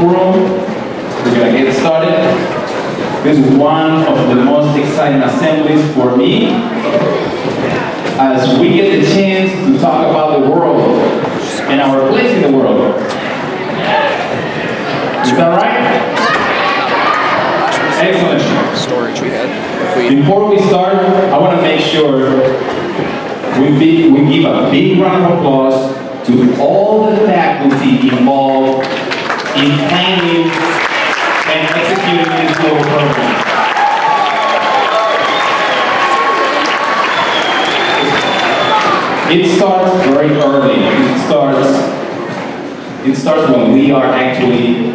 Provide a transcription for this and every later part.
room. We're gonna get started. This is one of the most exciting assemblies for me as we get the chance to talk about the world and our place in the world. Is that right? Excellent. Storage we had. Before we start, I want to make sure we give a big round of applause to all the faculty involved in planning and executing this global program. It starts very early. It starts when we are actually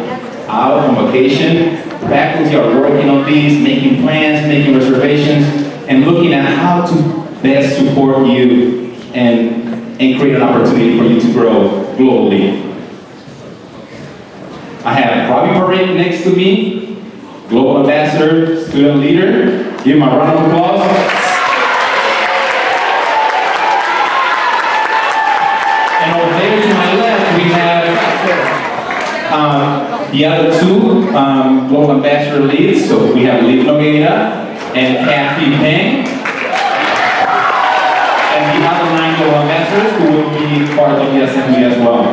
out on vacation. Faculty are working on these, making plans, making reservations, and looking at how to best support you and create an opportunity for you to grow globally. I have Robbie Parade next to me, Global Ambassador, Student Leader. Give him a round of applause. And over there to my left, we have the other two Global Ambassador leads. So we have Liv Nogueira and Kathy Peng. And the other 9 Global Ambassadors who will be part of the assembly as well.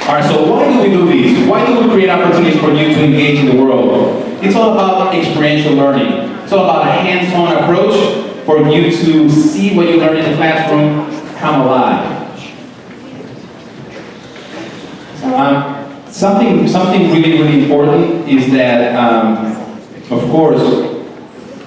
All right, so why do we do this? Why do we create opportunities for you to engage in the world? It's all about experiential learning. It's all about a hands-on approach for you to see what you learn in the classroom come alive. Something really important is that, of course,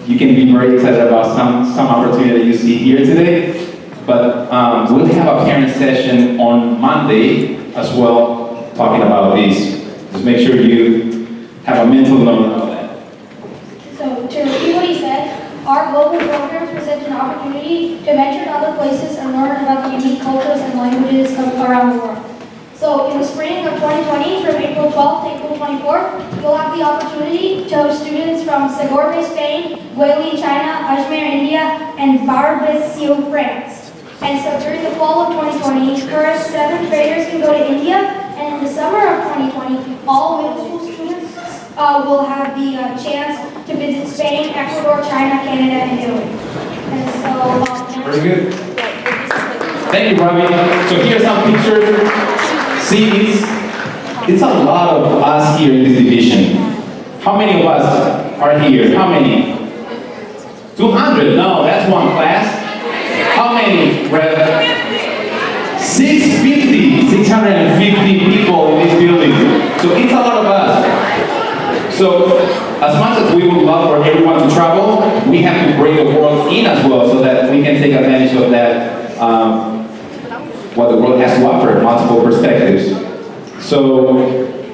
you can be very excited about some opportunity that you see here today, but we'll have a parent session on Monday as well, talking about this. Just make sure you have a mental note of that. So, to repeat what he said, our global programs present an opportunity to venture to other places and learn about the unique cultures and languages around the world. So, in the spring of 2020, from April 12th to April 24th, you'll have the opportunity to host students from Segorbe, Spain, Gueli, China, Ajmer, India, and Barbès, France. And so during the fall of 2020, first 7th graders can go to India, and in the summer of 2020, all middle school students will have the chance to visit Spain, Ecuador, China, Canada, and Italy. And so, very good. Thank you, Robbie. So here's some pictures. See, it's a lot of us here in this division. How many of us are here? How many? 200? No, that's one class. How many, Rev? 650 people in this building. So it's a lot of us. So as much as we would love for everyone to travel, we have to bring the world in as well so that we can take advantage of that, what the world has to offer, multiple perspectives. So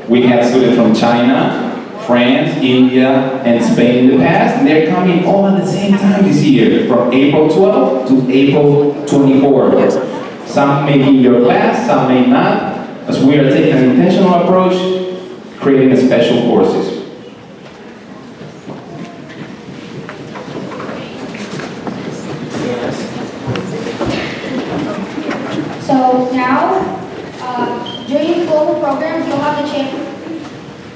we had students from China, France, India, and Spain in the past, and they're coming all at the same time this year, from April 12th to April 24th. Some may be in your class, some may not, as we are taking an intentional approach, creating special courses. So now, during the global programs, you'll have the chance.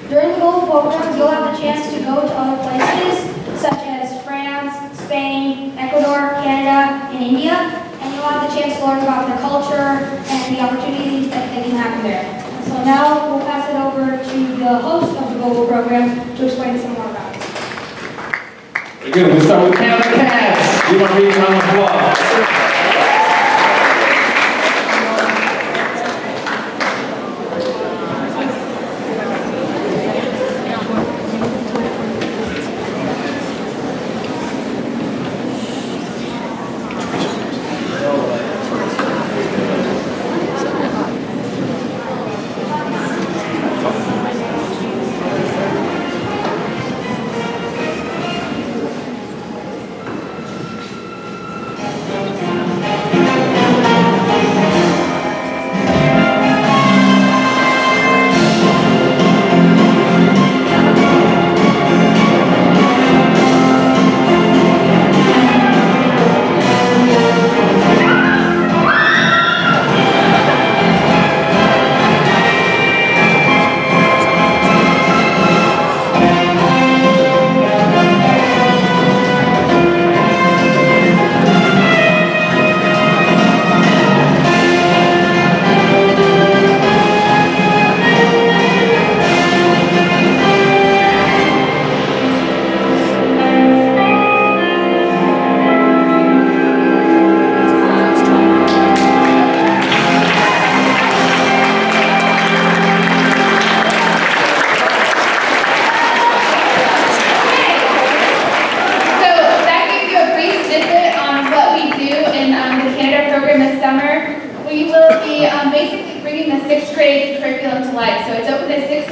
During the global programs, you'll have the chance to go to other places, such as France, Spain, Ecuador, Canada, and India, and you'll have the chance to learn about their culture and the opportunities that can happen there. So now we'll pass it over to the host of the global program to explain some more about it. Very good. We'll start with Canada Cats. You want to read a round of applause?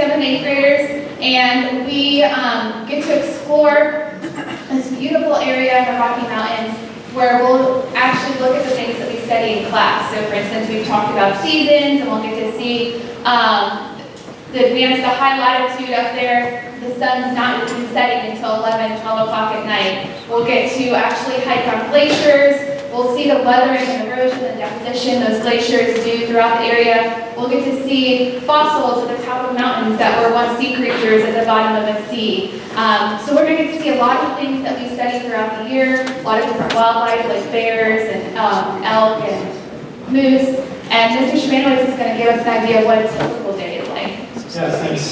7th and 8th graders, and we get to explore this beautiful area in the Rocky Mountains where we'll actually look at the things that we study in class. So for instance, we've talked about seasons, and we'll get to see the high latitude up there. The sun's not even setting until 11, 12 o'clock at night. We'll get to actually hike on glaciers. We'll see the weathering and erosion and deposition those glaciers do throughout the area. We'll get to see fossils at the top of mountains that were once sea creatures at the bottom of the sea. So we're going to get to see a lot of things that we study throughout the year, a lot of different wildlife like bears and elk and moose. And Mr. Shimanowicz is going to give us an idea of what a typical day is like. Yes, thanks.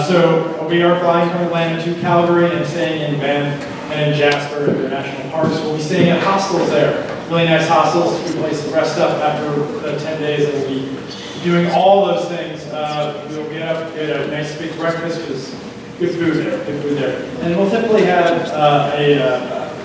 So we are flying from Atlanta to Calgary and staying in Banff and in Jasper at the national parks. We'll be staying at hostels there. Really nice hostels, good place to rest up after 10 days, and we'll be doing all those things. We'll get up, get a nice big breakfast, because good food there. And we'll typically have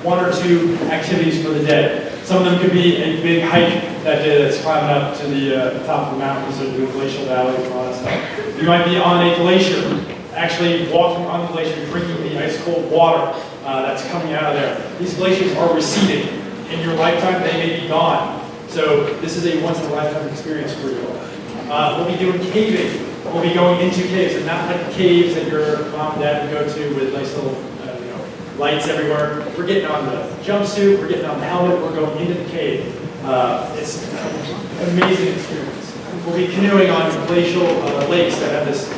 one or two activities for the day. Some of them could be a big hike that day that's climbing up to the top of the mountains or doing glacial valleys and all that stuff. You might be on a glacier, actually walking on the glacier, drinking the ice cold water that's coming out of there. These glaciers are receding. In your lifetime, they may be gone. So this is a once-in-a-lifetime experience for you. We'll be doing caving. We'll be going into caves, and not like caves that your mom and dad would go to with nice little lights everywhere. We're getting on the jumpsuit, we're getting on the helmet, we're going into the cave. It's an amazing experience. We'll be canoeing on glacial lakes that have this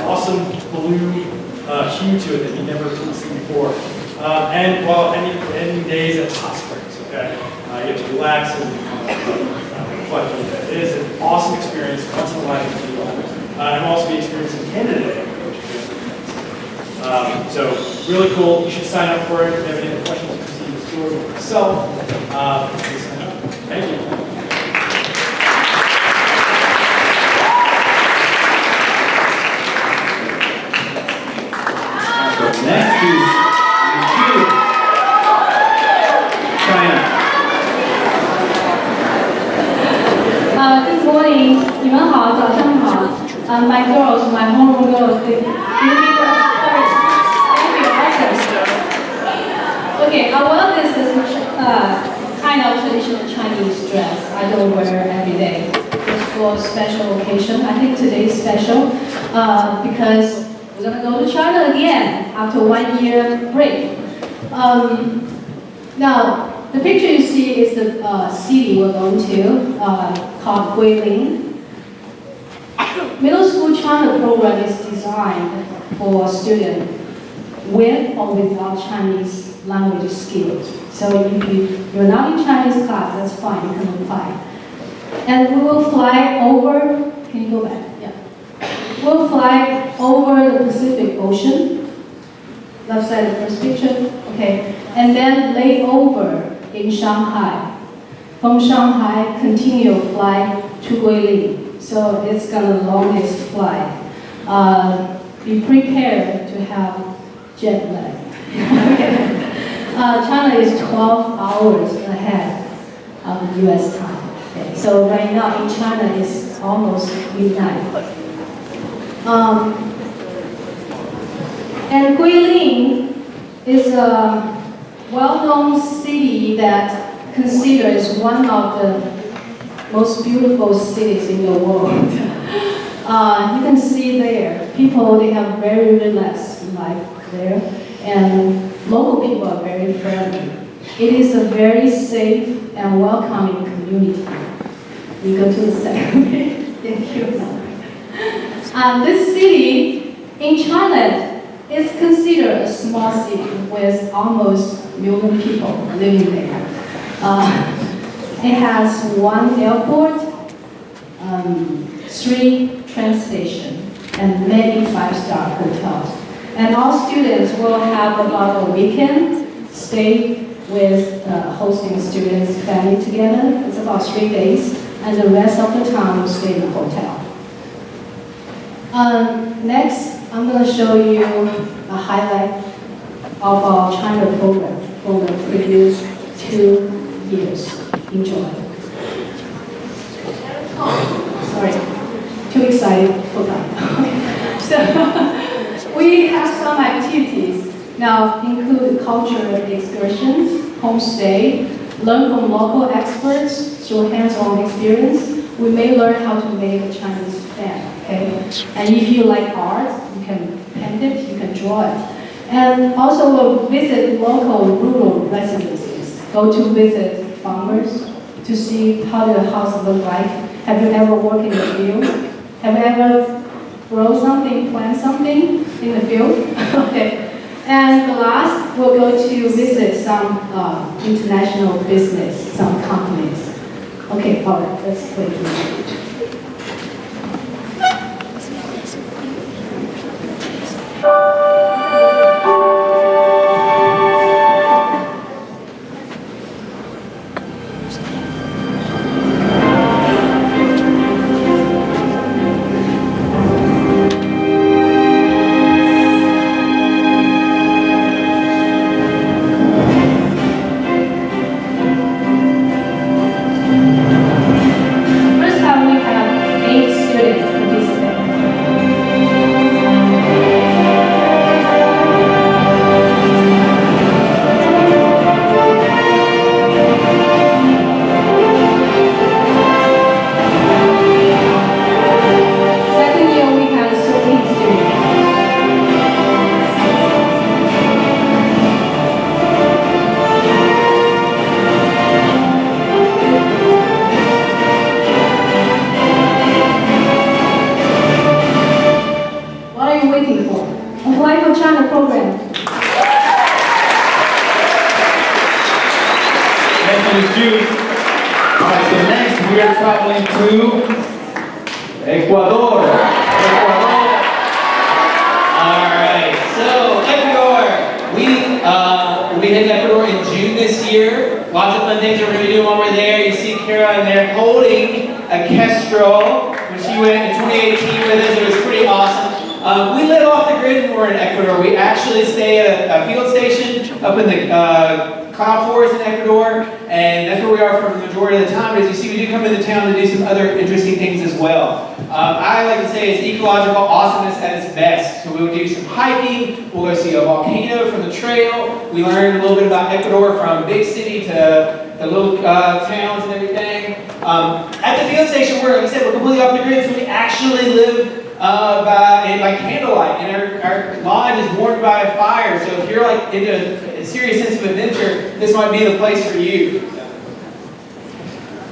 awesome blue hue to it that you never seen before. And well, ending days at hot springs, okay? You get to relax and reflect on that. It is an awesome experience, once in a lifetime. I'm also be experiencing Canada Day, which is so really cool. You should sign up for it. If you have any other questions, you can see the tour for yourself. Please sign up. Thank you. So next is China. Good morning. 你们好，早上好。My girls, my homeroom girls, they give me the thank you, awesome. Okay, well, this is kind of traditional Chinese dress. I don't wear every day. It's for special occasion. I think today's special because we're gonna go to China again after 1 year break. Now, the picture you see is the city we're going to, called Guilin. Middle school China program is designed for students with or without Chinese language skills. So if you're not in Chinese class, that's fine, you can apply. And we will fly over, can you go back? Yeah. We'll fly over the Pacific Ocean. Left side of the first picture, okay. And then lay over in Shanghai. From Shanghai, continue flight to Guilin. So it's got the longest flight. Be prepared to have jet lag. China is 12 hours ahead of US time. Okay. So right now in China it's almost midnight. And Guilin is a well-known city that considered as one of the most beautiful cities in the world. You can see there, people, they have very relaxed life there, and local people are very friendly. It is a very safe and welcoming community. You go to the second page. Thank you. This city in China is considered a small city with almost 1 million people living there. It has 1 airport, 3 train stations, and many 5-star hotels. And all students will have about a weekend stay with hosting students' family together. It's about 3 days, and the rest of the time will stay in the hotel. Next, I'm going to show you a highlight of our China program for the previous 2 years. Enjoy. Sorry, too excited. Hold on. So we have some activities now include cultural excursions, homestay, learn from local experts through hands-on experience. We may learn how to make a Chinese fan, okay? And if you like art, you can paint it, you can draw it. And also we'll visit local rural residences, go to visit farmers to see how the house look like. Have you ever worked in the field? Have you ever grow something, plant something in the field? Okay. And the last, we'll go to visit some international business, some companies. Okay, all right, let's play this. First time we have 8 students participate. Second year we had 13 students. What are you waiting for? Apply for China program. Thank you, Ms. Jude. All right, so next we are traveling to Ecuador. Ecuador. All right, so Ecuador. We hit Ecuador in June this year. Lots of fun things we're going to do while we're there. You see Kara in there holding a Kestrel when she went in 2018 with us. It was pretty awesome. We live off the grid when we're in Ecuador. We actually stay at a field station up in the cloud forest in Ecuador, and that's where we are for the majority of the time. But as you see, we do come into town to do some other interesting things as well. I like to say it's ecological awesomeness at its best. So we'll do some hiking, we'll go see a volcano from the trail, we learn a little bit about Ecuador from big city to the little towns and everything. At the field station, like I said, we're completely off the grid, so we actually live by candlelight, and our lodge is warmed by a fire. So if you're like into a serious sense of adventure, this might be the place for you.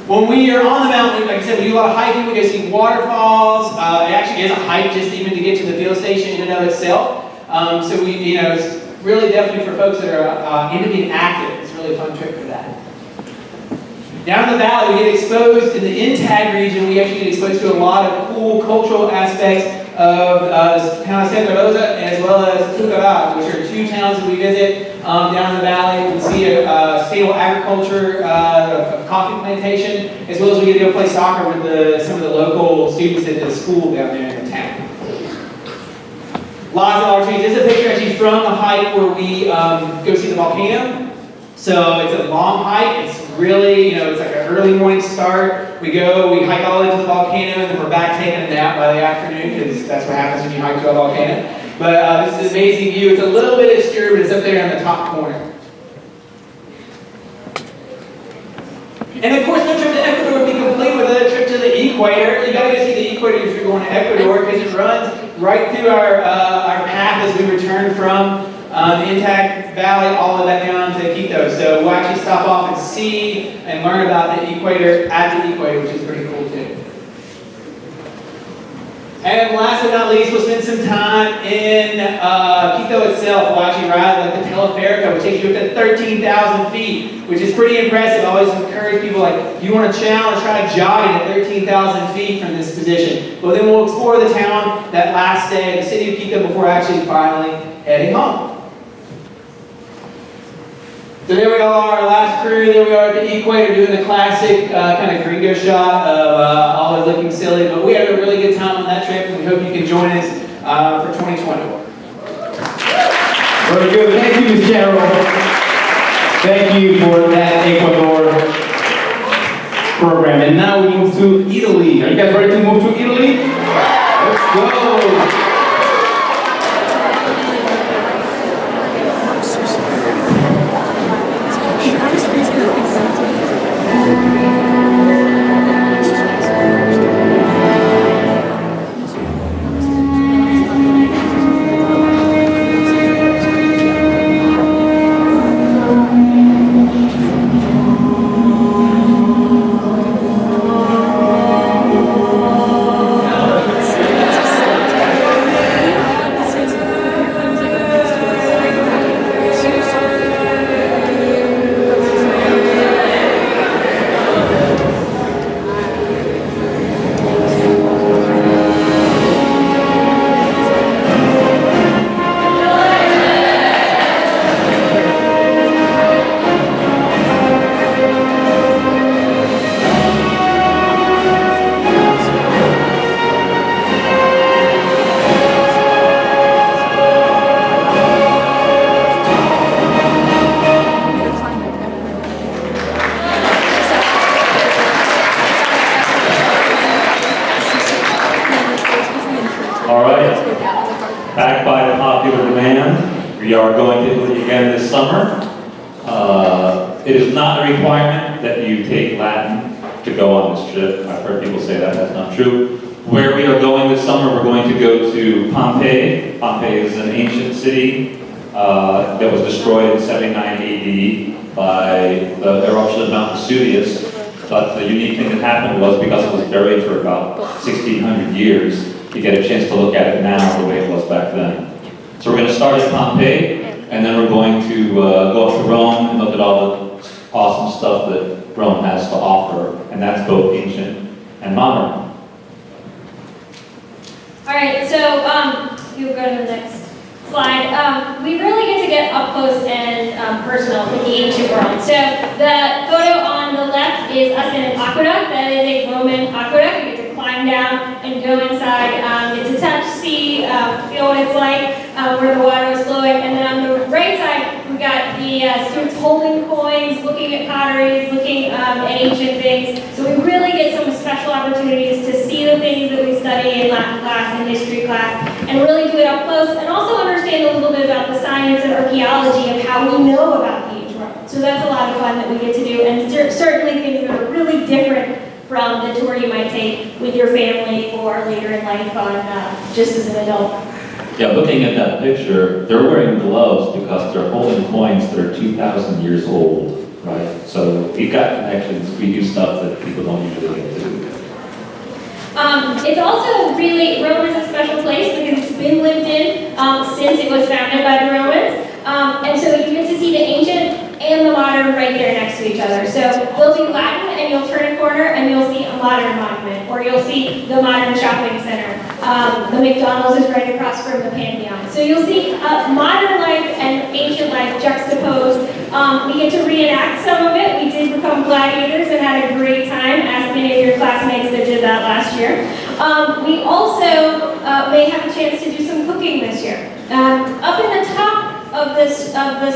When we are on the mountain, like I said, we do a lot of hiking. We go see waterfalls. It actually is a hike just even to get to the field station in and of itself. So we, it's really definitely for folks that are into being active. It's a really fun trip for that. Down in the valley, we get exposed in the Intag region. We actually get exposed to a lot of cool cultural aspects of the town of Santa Rosa as well as Tucará, which are 2 towns that we visit down in the valley. We see a stable agriculture, a coffee plantation, as well as we get to go play soccer with some of the local students at the school down there in the town. Lots of opportunities. This is a picture actually from the hike where we go see the volcano. So it's a long hike. It's really, it's like an early morning start. We hike all the way to the volcano, and then we're back taking a nap by the afternoon, because that's what happens when you hike to a volcano. But this is an amazing view. It's a little bit obscure, but it's up there in the top corner. And of course, no trip to Ecuador would be complete without a trip to the equator. You gotta go see the equator if you're going to Ecuador, because it runs right through our path as we return from the Intag Valley all the way down to Quito. So we'll actually stop off and see and learn about the equator at the equator, which is pretty cool too. And last but not least, we'll spend some time in Quito itself. We'll actually ride like the Teleferico, which takes you up to 13,000 feet, which is pretty impressive. I always encourage people, like, if you want to challenge, try jogging at 13,000 feet from this position. Well, then we'll explore the town that last day in the city of Quito before actually finally heading home. So there we are, our last crew. There we are at the equator doing the classic kind of gringo shot of always looking silly. But we had a really good time on that trip, and we hope you can join us for 2020. Very good. Thank you, Ms. General. Thank you for that Ecuador program. And now we move to Italy. Are you guys ready to move to Italy? Let's go. We are going to Italy again this summer. It is not a requirement that you take Latin to go on this trip. I've heard people say that, that's not true. Where we are going this summer, we're going to go to Pompeii. Pompeii is an ancient city that was destroyed in 79 AD by the eruption of Mount Vesuvius. But the unique thing that happened was because it was buried for about 1,600 years, you get a chance to look at it now the way it was back then. So we're going to start at Pompeii, and then we're going to go up to Rome and look at all the awesome stuff that Rome has to offer, and that's both ancient and modern. All right, so you'll go to the next slide. We really get to get up close and personal with the ancient Rome. So the photo on the left is us in an aqueduct. That is a Roman aqueduct. You get to climb down and go inside, get to touch, see, feel what it's like, where the water is flowing. And then on the right side, we've got the students holding coins, looking at pottery, looking at ancient things. So we really get some special opportunities to see the things that we study in Latin class and history class, and really do it up close, and also understand a little bit about the science and archaeology of how we know about the ancient Rome. So that's a lot of fun that we get to do, and certainly things that are really different from the tour you might take with your family or later in life on just as an adult. Yeah, looking at that picture, they're wearing gloves because they're holding coins that are 2,000 years old, right? So we've got connections, we do stuff that people don't usually get to do. It's also really, Rome is a special place because it's been lived in since it was founded by the Romans. And so you get to see the ancient and the modern right there next to each other. So we'll do Latin and you'll turn a corner and you'll see a modern monument, or you'll see the modern shopping center. The McDonald's is right across from the Pantheon. So you'll see modern life and ancient life juxtaposed. We get to reenact some of it. We did become gladiators and had a great time. Ask many of your classmates that did that last year. We also may have a chance to do some cooking this year. Up in the top of this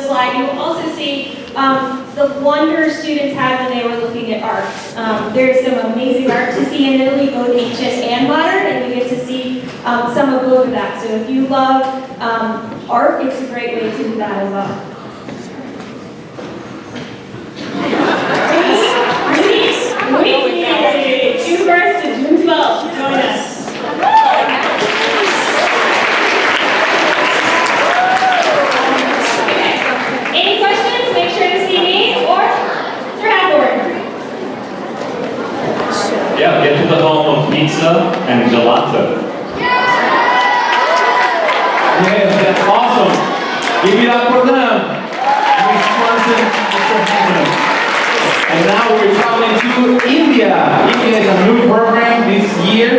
slide, you will also see the wonder students had when they were looking at art. There's some amazing art to see in Italy, both ancient and modern, and you get to see some of both of that. So if you love art, it's a great way to do that as well. June 1st to June 12th, join us. Any questions? Make sure to see me or Mr. Hathorn. Yeah, get to the home of pizza and gelato. Yes, that's awesome. Give it up for them. Miss Swanson, Mr. Hammond. And now we're traveling to India. India is a new program this year,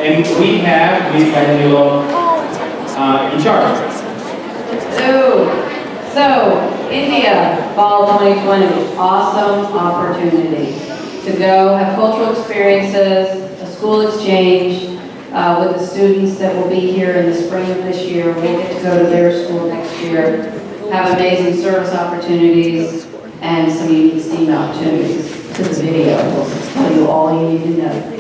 and we have Miss Danilo in charge. So, India, fall 2020, awesome opportunity to go have cultural experiences, a school exchange with the students that will be here in the spring of this year. We'll get to go to their school next year, have amazing service opportunities, and some unique STEAM opportunities. To the video will tell you all you need to know.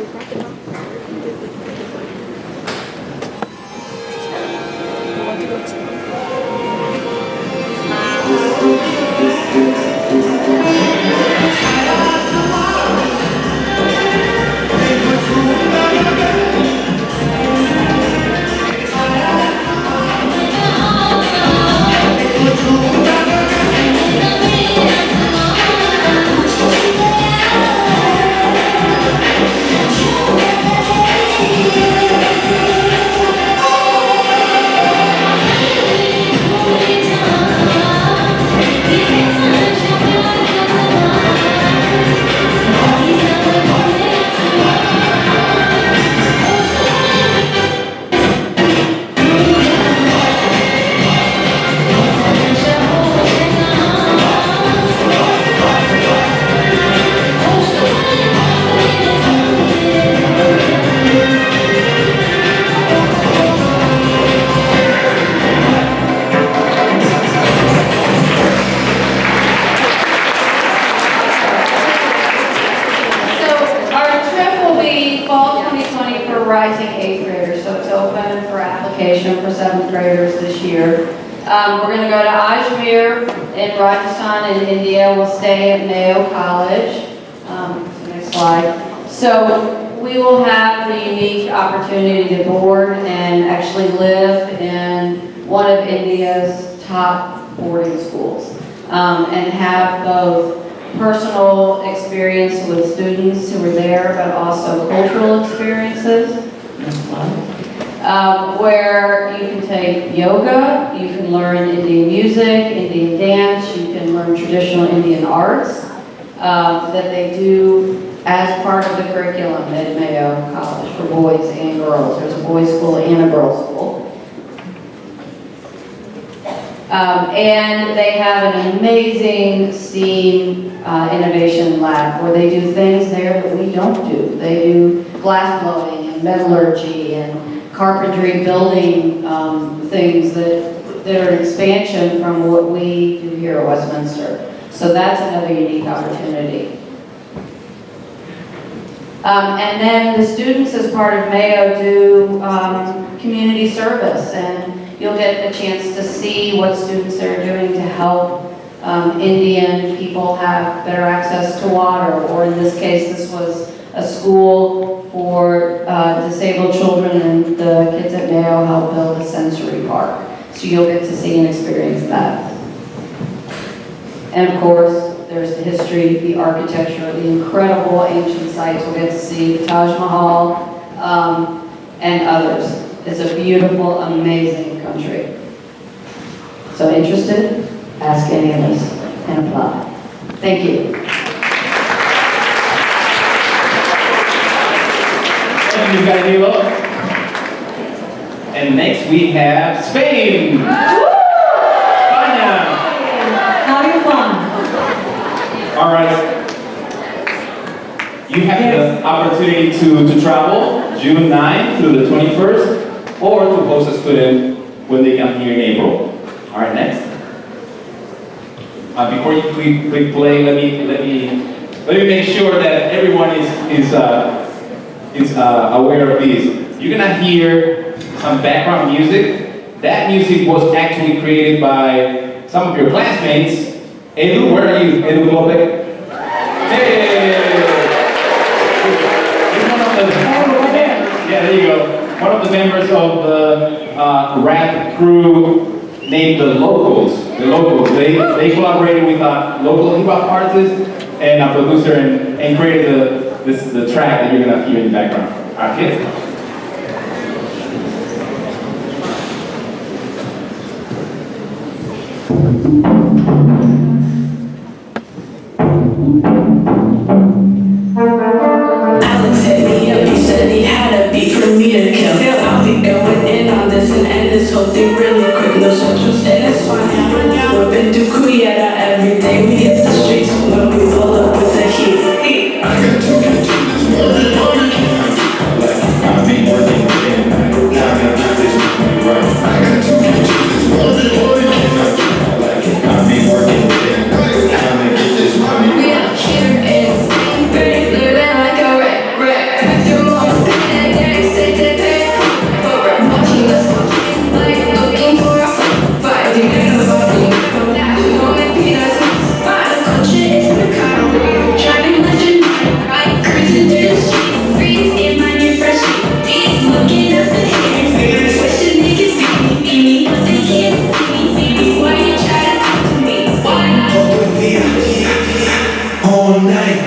Rising 8th graders, so it's open for application for 7th graders this year. We're going to go to Ajmer in Rajasthan in India. We'll stay at Mayo College. Next slide. So we will have the unique opportunity to board and actually live in one of India's top boarding schools and have both personal experience with students who were there, but also cultural experiences. Where you can take yoga, you can learn Indian music, Indian dance, you can learn traditional Indian arts that they do as part of the curriculum at Mayo College for boys and girls. There's a boys' school and a girls' school. And they have an amazing STEAM innovation lab where they do things there that we don't do. They do glass blowing and metallurgy and carpentry building things that are an expansion from what we do here at Westminster. So that's another unique opportunity. And then the students as part of Mayo do community service, and you'll get a chance to see what students are doing to help Indian people have better access to water, or in this case, this was a school for disabled children, and the kids at Mayo helped build a sensory park. So you'll get to see and experience that. And of course, there's the history, the architecture, the incredible ancient sites. We'll get to see the Taj Mahal and others. It's a beautiful, amazing country. So interested? Ask any of us and apply. Thank you. Thank you, Gabriela. And next we have Spain. España. Having fun. All right. You have the opportunity to travel June 9th through the 21st, or to host a student when they come here in April. All right, next. Before you click play, let me make sure that everyone is aware of this. You're gonna hear some background music. That music was actually created by some of your classmates. Edu, where are you? Edu Lopez. Hey! He's one of the members, yeah, there you go. One of the members of the rap crew named the Locals. The Locals. They collaborated with a local hip hop artist and a producer and created the track that you're gonna hear in the background. All right, kids. Alex hit me up, he said he had a beat for me to kill. I'll be going in on this and end this whole thing really quick. No social status, fine. We've been through Cuyeta every day. We hit the streets when we pull up with the heat. I got two kids in this morning. I've been working again. Now I got this right. I got two kids in this morning. I've been working again. Now I get this money We right. out here in Spain, living like a wreck. Your mom's paying gang, say that they're watching us like looking for a fight. You know about me, now we gon' make peanuts. By the culture, it's the car. Driving left and right, cruising through the streets in my new fresh jeans, looking up the haters, wishing they could see me, but they can't see me. Why you try to talk to me? Why? Todo el día, all night,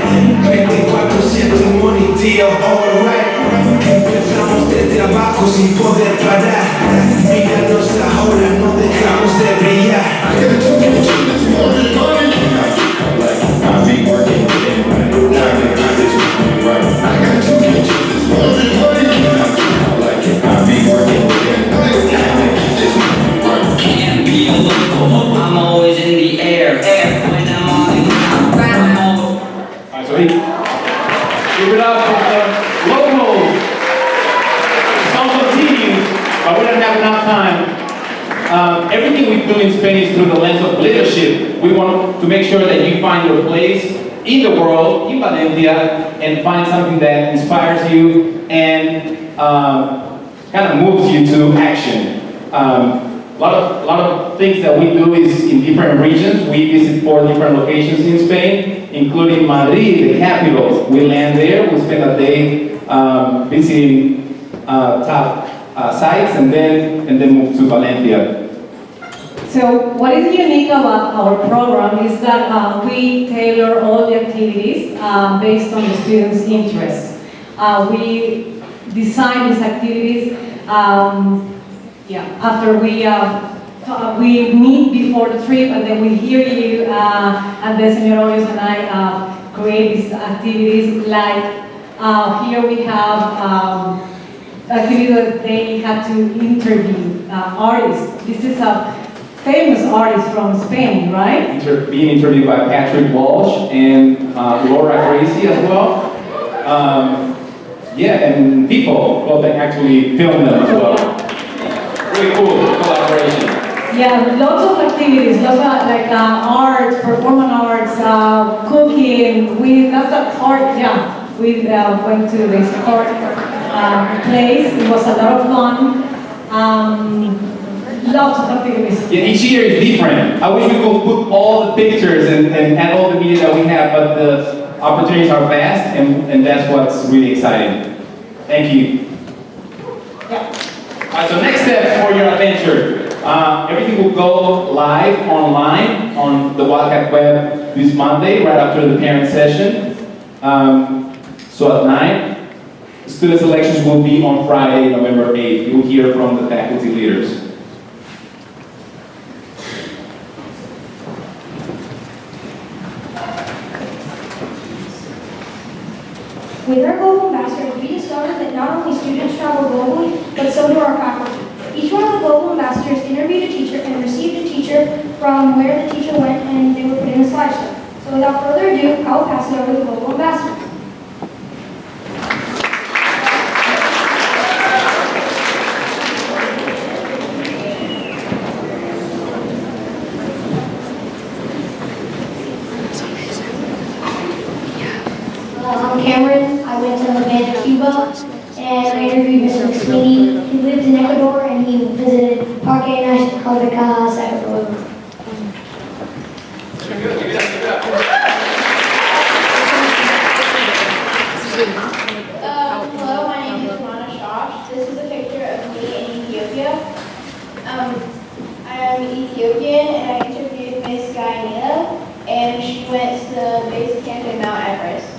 24/7 monitor, alright. Empezamos desde abajo sin poder parar. Míranos ahora, no dejamos de brillar. I got two kids in this morning. I've been working again. Now I got this money right. I got two kids in this morning. I've been working again. Now I get this money right. Can't be a local, I'm always in the air. When I'm on the ground, I'm always. All right, so give it up for the Locals. The song continues, but we don't have enough time. Everything we do in Spain is through the lens of leadership. We want to make sure that you find your place in the world, in Valencia, and find something that inspires you and kind of moves you to action. lot of things that we do is in different regions. We visit 4 different locations in Spain, including Madrid, the capital. We land there, we spend a day visiting top sites, and then move to Valencia. So what is unique about our program is that we tailor all the activities based on the students' interests. We design these activities after we meet before the trip, and then we hear you, and then Señor Hoyos and I create these activities. Like here we have activity that they have to interview artists. This is a famous artist from Spain, right? Being interviewed by Patrick Walsh and Laura Gracie as well. And people go and actually film them as well. Really cool collaboration. Yeah, lots of activities, lots of like arts, performance arts, cooking. We went to this art place. It was a lot of fun. Lots of activities. Yeah, each year is different. I wish we could put all the pictures and add all the media that we have, but the opportunities are vast, and that's what's really exciting. Thank you. Yeah. All right, so next steps for your adventure. Everything will go live online on the Wildcat Web this Monday, right after the parent session. So at 9, student selections will be on Friday, November 8th. You'll hear from the faculty leaders. With our Global Ambassadors, we discovered that not only students travel globally, but so do our faculty. Each one of the Global Ambassadors interviewed a teacher and received a teacher from where the teacher went, and they were put in a slideshow. So without further ado, I will pass it over to the Global Ambassador. I'm Cameron. I went to Havana, Cuba, and I interviewed Mr. McSweeney. He lives in Ecuador, and he visited Parque Nacional de Caja Sacramento. Hello, my name is Rana Shosh. This is a picture of me in Ethiopia. I am Ethiopian, and I interviewed Miss Guyana, and she went to the base camp in Mount Everest.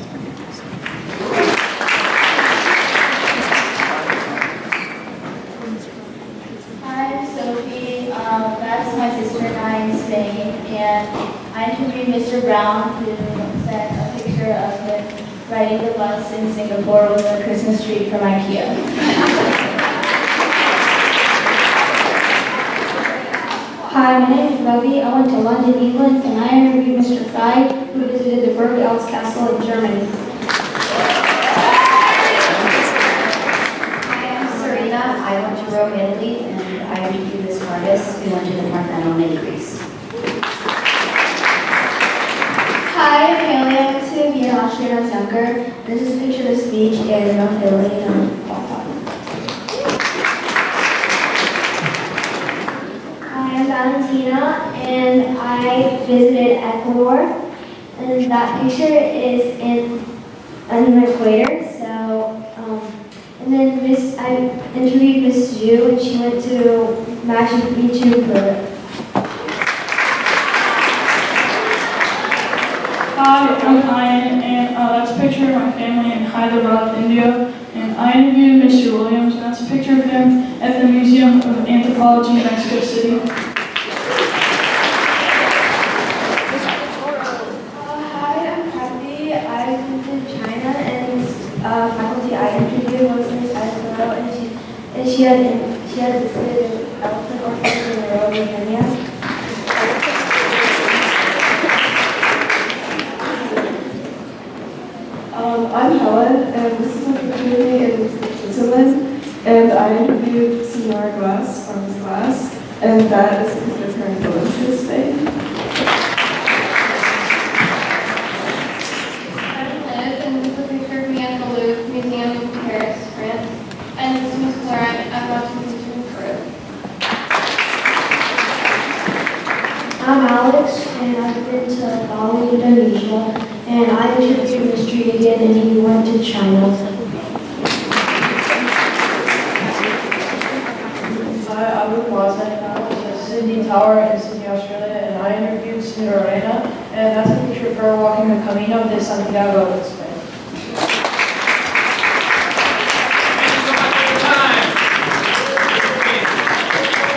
I'm Sophie. That's my sister and I in Spain, and I interviewed Mr. Brown, who sent a picture of him riding the bus in Singapore with a Christmas tree from IKEA. Hi, my name is Ravi. I went to London, England, and I interviewed Mr. Fry, who visited the Burg-Eltz Castle in Germany. Hi, I'm Serena. I went to Rome, Italy, and I interviewed Miss Vargas, who went to the Parthenon in Greece. Hi, I'm Haley. I went to Vienna, Austria when I was younger. This is a picture of the speech in Rome, Italy, and I'm Valentina, and I visited Ecuador, and that picture is in the equator. So, and then I interviewed Miss Zhu, and she went to Machu Picchu, Peru. Hi, I'm Ryan, and that's a picture of my family in Hyderabad, India. And I interviewed Mr. Williams, and that's a picture of him at the Museum of Anthropology in Mexico City. Hi, I'm Kathy. I went to China, and faculty I interviewed was Miss Isabel, and she had visited an elephant orphanage in Nairobi, Kenya. I'm Helen, and this is my community in Switzerland, and I interviewed Senora Glass from his class, and that is a picture of her in Valencia, Spain. I'm Liz, and this is a picture of me at the Louvre Museum in Paris, France. And this is Miss Clara. I'm watching the picture in Peru. I'm Alex, and I've been to Bali, Indonesia, and I interviewed Mr. Egan, and he went to China. Hi, I'm Luke Watson. I went to Sydney Tower in Sydney, Australia, and I interviewed Cinderella, and that's a picture of her walking the Camino de Santiago in Spain.